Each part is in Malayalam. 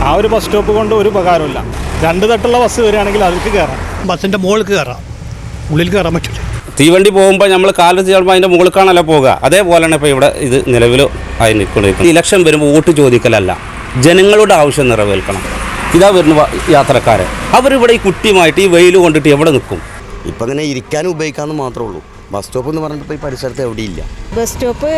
ആ ഒരു ബസ് സ്റ്റോപ്പ് കൊണ്ട് ഒരു ഉപകാരമില്ല. 2 തട്ടുള്ള ബസ് വരികയാണെങ്കിൽ അതിലേക്ക് കയറാം, ബസ്സിൻ്റെ മുകളിൽ കയറാം, ഉള്ളിൽ കയറാൻ പറ്റില്ല. തീവണ്ടി പോകുമ്പോൾ നമ്മൾ കാലത്ത് ചേർമ്പോൾ അതിൻ്റെ മുകളിലേക്കാണല്ലോ പോകുക. അതേപോലെയാണ് ഇപ്പോൾ ഇവിടെ ഇത് നിലവിൽ ആയി നിൽക്കുന്നത്. ഇലക്ഷൻ വരുമ്പോൾ വോട്ട് ചോദിക്കലല്ല, ജനങ്ങളുടെ ആവശ്യം നിറവേൽക്കണം. ഇതാ വരുന്ന യാത്രക്കാരെ, അവരിവിടെ ഈ കുട്ടിയുമായിട്ട് ഈ വെയിൽ കൊണ്ടിട്ട് എവിടെ നിൽക്കും? ഇപ്പം അങ്ങനെ ഇരിക്കാനും ഉപയോഗിക്കാമെന്ന് മാത്രമേ ഉള്ളൂ. ബസ് സ്റ്റോപ്പ് എന്ന് പറഞ്ഞിട്ട് ഈ പരിസരത്ത് എവിടെയില്ല. ബസ് സ്റ്റോപ്പ്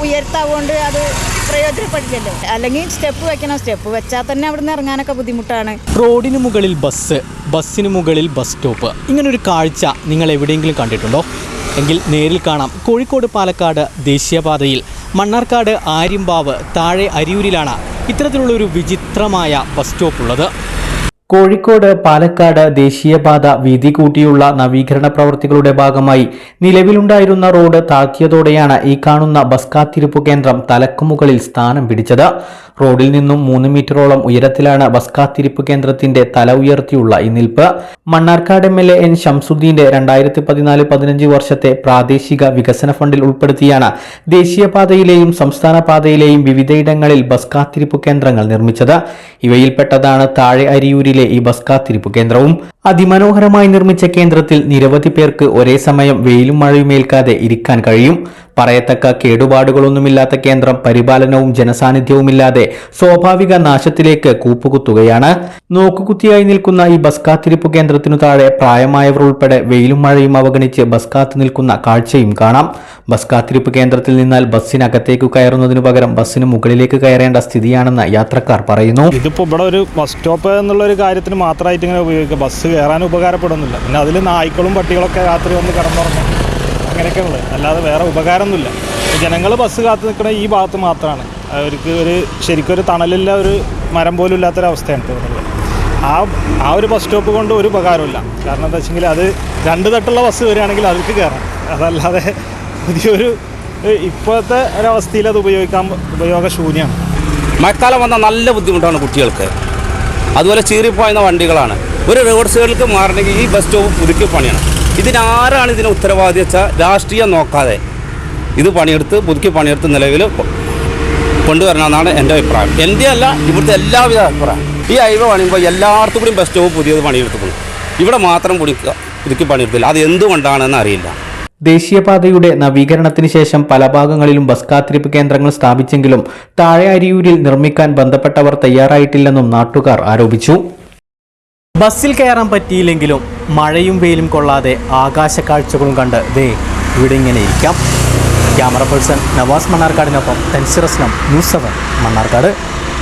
ഉയർത്താവുകൊണ്ട് അത് പ്രയോജനപ്പെടില്ലല്ലോ. അല്ലെങ്കിൽ സ്റ്റെപ്പ് വെക്കണം, സ്റ്റെപ്പ് വെച്ചാൽ തന്നെ അവിടെ നിന്ന് ഇറങ്ങാനൊക്കെ ബുദ്ധിമുട്ടാണ്. റോഡിന് മുകളിൽ ബസ്, ബസ്സിന് മുകളിൽ ബസ് സ്റ്റോപ്പ്, ഇങ്ങനൊരു കാഴ്ച നിങ്ങൾ എവിടെയെങ്കിലും കണ്ടിട്ടുണ്ടോ? എങ്കിൽ നേരിൽ കാണാം. കോഴിക്കോട് പാലക്കാട് ദേശീയപാതയിൽ മണ്ണാർക്കാട് ആര്യമ്പാവ് താഴെ അരിയൂരിലാണ് ഇത്തരത്തിലുള്ളൊരു വിചിത്രമായ ബസ് സ്റ്റോപ്പ് ഉള്ളത്. കോഴിക്കോട് പാലക്കാട് ദേശീയപാത വീതി കൂട്ടിയുള്ള നവീകരണ പ്രവൃത്തികളുടെ ഭാഗമായി നിലവിലുണ്ടായിരുന്ന റോഡ് താഴ്ത്തിയതോടെയാണ് ഈ കാണുന്ന ബസ് കാത്തിരിപ്പു കേന്ദ്രം തലക്കുമുകളിൽ സ്ഥാനം പിടിച്ചത്. റോഡിൽ നിന്നും 3 മീറ്ററോളം ഉയരത്തിലാണ് ബസ് കാത്തിരിപ്പ് കേന്ദ്രത്തിന്റെ തല ഉയർത്തിയുള്ള ഈ നിൽപ്പ്. മണ്ണാർക്കാട് MLA N ശംസുദ്ദീന്റെ 2014-15 വർഷത്തെ പ്രാദേശിക വികസന ഫണ്ടിൽ ഉൾപ്പെടുത്തിയാണ് ദേശീയപാതയിലെയും സംസ്ഥാന പാതയിലെയും വിവിധയിടങ്ങളിൽ ബസ് കാത്തിരിപ്പ് കേന്ദ്രങ്ങൾ നിർമ്മിച്ചത്. ഇവയിൽപ്പെട്ടതാണ് താഴെ അരിയൂരിലെ ഈ ബസ് കാത്തിരിപ്പ് കേന്ദ്രവും. അതിമനോഹരമായി നിർമ്മിച്ച കേന്ദ്രത്തിൽ നിരവധി പേർക്ക് ഒരേ സമയം വെയിലും മഴയും ഏൽക്കാതെ ഇരിക്കാൻ കഴിയും. പറയത്തക്ക കേടുപാടുകളൊന്നുമില്ലാത്ത കേന്ദ്രം പരിപാലനവും ജനസാന്നിധ്യവുമില്ലാതെ സ്വാഭാവിക നാശത്തിലേക്ക് കൂപ്പുകുത്തുകയാണ്. നോക്കുകുത്തിയായി നിൽക്കുന്ന ഈ ബസ് കാത്തിരിപ്പ് കേന്ദ്രത്തിനു താഴെ പ്രായമായവർ ഉൾപ്പെടെ വെയിലും മഴയും അവഗണിച്ച് ബസ് കാത്തു നിൽക്കുന്ന കാഴ്ചയും കാണാം. ബസ് കാത്തിരിപ്പ് കേന്ദ്രത്തിൽ നിന്നാൽ ബസ്സിനകത്തേക്ക് കയറുന്നതിനു പകരം ബസ്സിന് മുകളിലേക്ക് കയറേണ്ട സ്ഥിതിയാണെന്ന് യാത്രക്കാർ പറയുന്നു. ഇതിപ്പോൾ ഇവിടെ ഒരു ബസ് സ്റ്റോപ്പ് എന്നുള്ളൊരു കാര്യത്തിന് മാത്രമായിട്ട് ഇങ്ങനെ ഉപയോഗിക്കുക, ബസ് കയറാൻ ഉപകാരപ്പെടുന്നില്ല. പിന്നെ അതിൽ നായ്ക്കളും പട്ടികളൊക്കെ രാത്രി വന്ന് കിടന്നുറങ്ങും, അങ്ങനെയൊക്കെ ഉള്ളത്, അല്ലാതെ വേറെ ഉപകാരമൊന്നുമില്ല. ജനങ്ങൾ ബസ് കാത്തു നിൽക്കുന്ന ഈ ഭാഗത്ത് മാത്രമാണ്. അവർക്ക് ശരിക്കൊരു തണലില്ല, ഒരു മരം പോലും ഇല്ലാത്തൊരവസ്ഥയാണ് തോന്നുന്നത്. ആ ഒരു ബസ് സ്റ്റോപ്പ് കൊണ്ട് ഒരു ഉപകാരമില്ല. കാരണം എന്താ വെച്ചെങ്കിൽ അത് 2 തട്ടുള്ള ബസ് വരികയാണെങ്കിൽ അതിലേക്ക് കയറാം, അതല്ലാതെ പുതിയൊരു ഇപ്പോഴത്തെ ഒരവസ്ഥയിൽ അത് ഉപയോഗശൂന്യമാണ്. മഴക്കാലം വന്നാൽ നല്ല ബുദ്ധിമുട്ടാണ് കുട്ടികൾക്ക്. അതുപോലെ ചീറിപ്പോയുന്ന വണ്ടികളാണ്. ഒരു റോഡ് സൈഡിലേക്ക് മാറണമെങ്കിൽ ഈ ബസ് സ്റ്റോപ്പ് പുതുക്കി പണിയാണ്. ഇതിനാരാണ് ഇതിന് ഉത്തരവാദി വെച്ചാൽ രാഷ്ട്രീയം നോക്കാതെ ഇത് പുതുക്കി പണിയെടുത്ത് നിലവിൽ കൊണ്ടുവരണമെന്നാണ് എൻ്റെ അഭിപ്രായം. എൻ്റെ അല്ല, ഇവിടുത്തെ എല്ലാവിധ അഭിപ്രായം. ഈ ഹൈവേ പണിയുമ്പോൾ എല്ലായിടത്തും കൂടി ബസ് സ്റ്റോപ്പ് പുതിയത് പണിയെടുത്തുള്ളൂ, ഇവിടെ മാത്രം പുതുക്കി പണിയെടുത്തില്ല. അത് എന്തുകൊണ്ടാണെന്ന് അറിയില്ല. ദേശീയപാതയുടെ നവീകരണത്തിന് ശേഷം പല ഭാഗങ്ങളിലും ബസ് കാത്തിരിപ്പ് കേന്ദ്രങ്ങൾ സ്ഥാപിച്ചെങ്കിലും താഴെ അരിയൂരിൽ നിർമ്മിക്കാൻ ബന്ധപ്പെട്ടവർ തയ്യാറായിട്ടില്ലെന്നും നാട്ടുകാർ ആരോപിച്ചു. ബസ്സിൽ കയറാൻ പറ്റിയില്ലെങ്കിലും മഴയും വെയിലും കൊള്ളാതെ ആകാശ കാഴ്ചകളും കണ്ട് ഇവിടെ ഇങ്ങനെ ഇരിക്കാം. ക്യാമറ പേഴ്സൺ നവാസ് മണ്ണാർക്കാടിനൊപ്പം തൻസിർ അസ്ലം, ന്യൂസ് 7 മണ്ണാർക്കാട്.